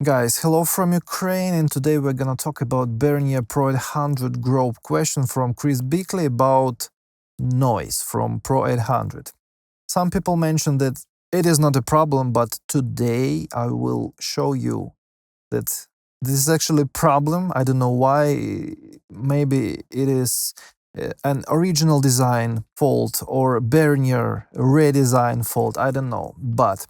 Guys, hello from Ukraine, and today we're gonna talk about Behringer Pro-800 group question from Chris Bickley about noise from Pro-800. Some people mentioned that it is not a problem, but today I will show you that this is actually a problem. I don't know why. Maybe it is an original design fault or Behringer redesign fault. I don't know. But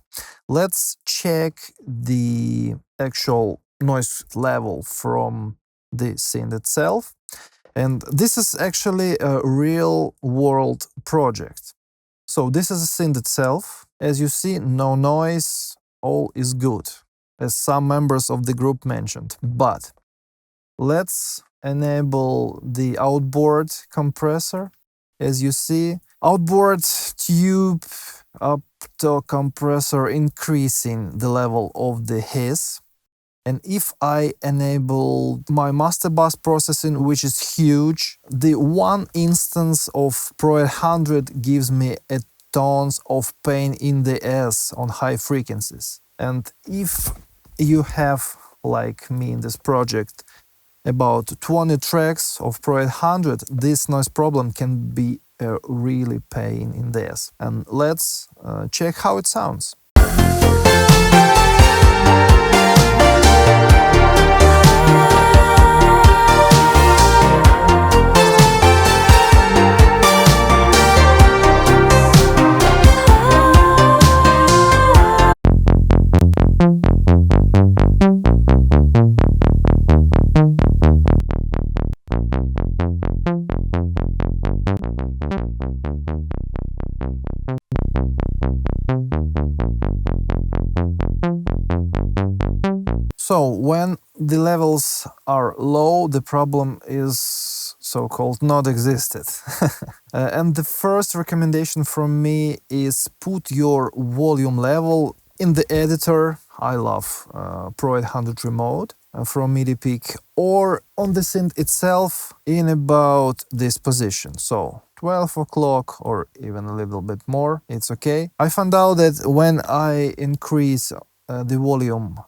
let's check the actual noise level from the synth itself. And this is actually a real world project. So this is a synth itself. As you see, no noise, all is good, as some members of the group mentioned. But let's enable the outboard compressor. As you see, outboard tube opto compressor increasing the level of the hiss. And if I enable my master bus processing, which is huge, the one instance of Pro-800 gives me a tons of pain in the ass on high frequencies. And if you have, like me in this project, about 20 tracks of Pro-800, this noise problem can be a really pain in the ass. And let's check how it sounds. So when the levels are low, the problem is so-called not existed. And the first recommendation from me is put your volume level in the editor. I love Pro-800 remote from MIDI pick, or on the synth itself in about this position. So 12 o'clock or even a little bit more, it's okay. I found out that when I increase the volume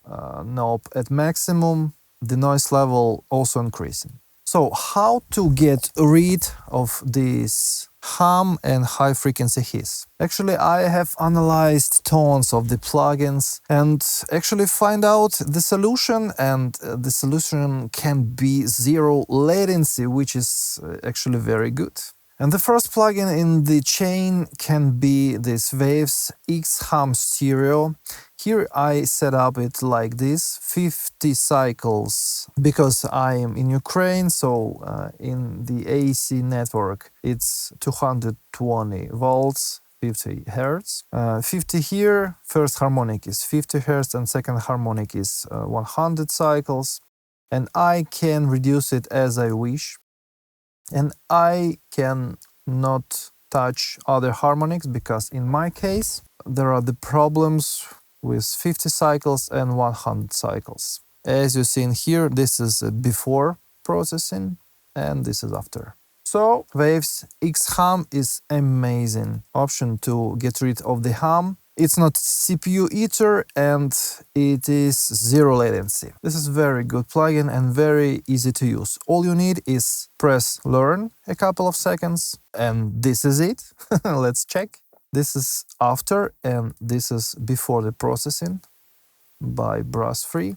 knob at maximum, the noise level also increasing. So how to get rid of this hum and high frequency hiss? Actually, I have analyzed tons of the plugins and actually find out the solution, and the solution can be zero latency, which is actually very good. And the first plugin in the chain can be this Waves X-Hum Stereo. Here I set up it like this, 50 cycles, because I am in Ukraine, so in the AC network it's 220 volts, 50 hertz. 50 here, first harmonic is 50 hertz and second harmonic is 100 cycles. And I can reduce it as I wish. And I can not touch other harmonics because in my case there are the problems with 50 cycles and 100 cycles. As you see in here, this is before processing and this is after. So Waves X-Hum is amazing option to get rid of the hum. It's not CPU eater and it is zero latency. This is very good plugin and very easy to use. All you need is press learn a couple of seconds and this is it. Let's check. This is after and this is before the processing by Brass Free.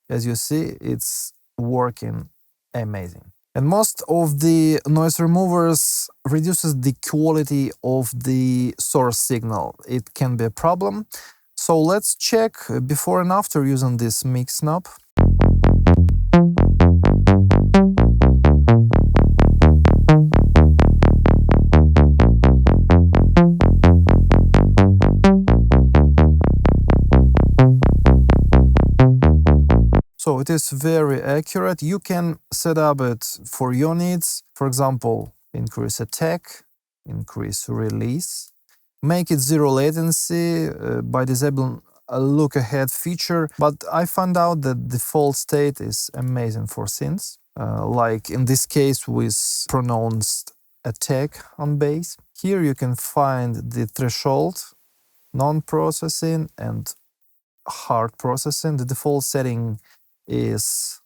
As you see, it's working amazing. And most of the noise removers reduces the quality of the source signal. It can be a problem. So let's check before and after using this mix knob. So it is very accurate. You can set up it for your needs. For example, increase attack, increase release, make it zero latency by disabling a look ahead feature. But I found out that the default state is amazing for synths, like in this case with pronounced attack on bass. Here you can find the threshold, non-processing and hard processing. The default setting is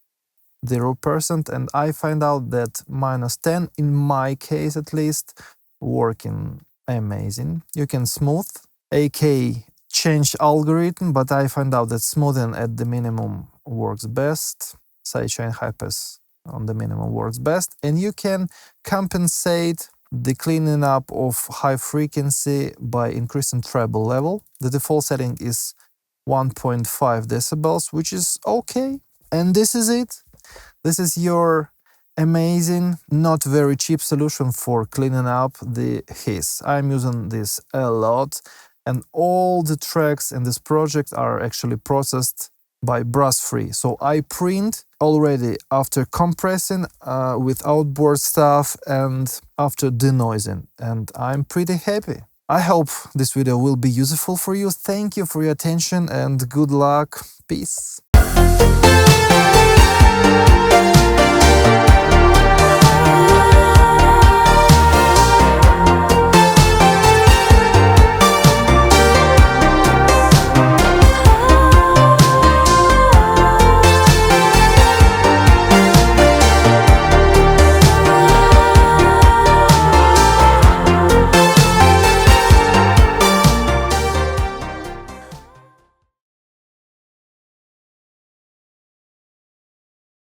0%, and I find out that -10, in my case at least, working amazing. You can smooth, aka change algorithm, but I find out that smoothing at the minimum works best. Sidechain high-pass on the minimum works best, and you can compensate the cleaning up of high frequency by increasing treble level. The default setting is 1.5 decibels, which is okay. And this is it. This is your amazing, not very cheap solution for cleaning up the hiss. I'm using this a lot, and all the tracks in this project are actually processed by brush-free. So I print already after compressing with outboard stuff and after denoising, and I'm pretty happy. I hope this video will be useful for you. Thank you for your attention and good luck. Peace.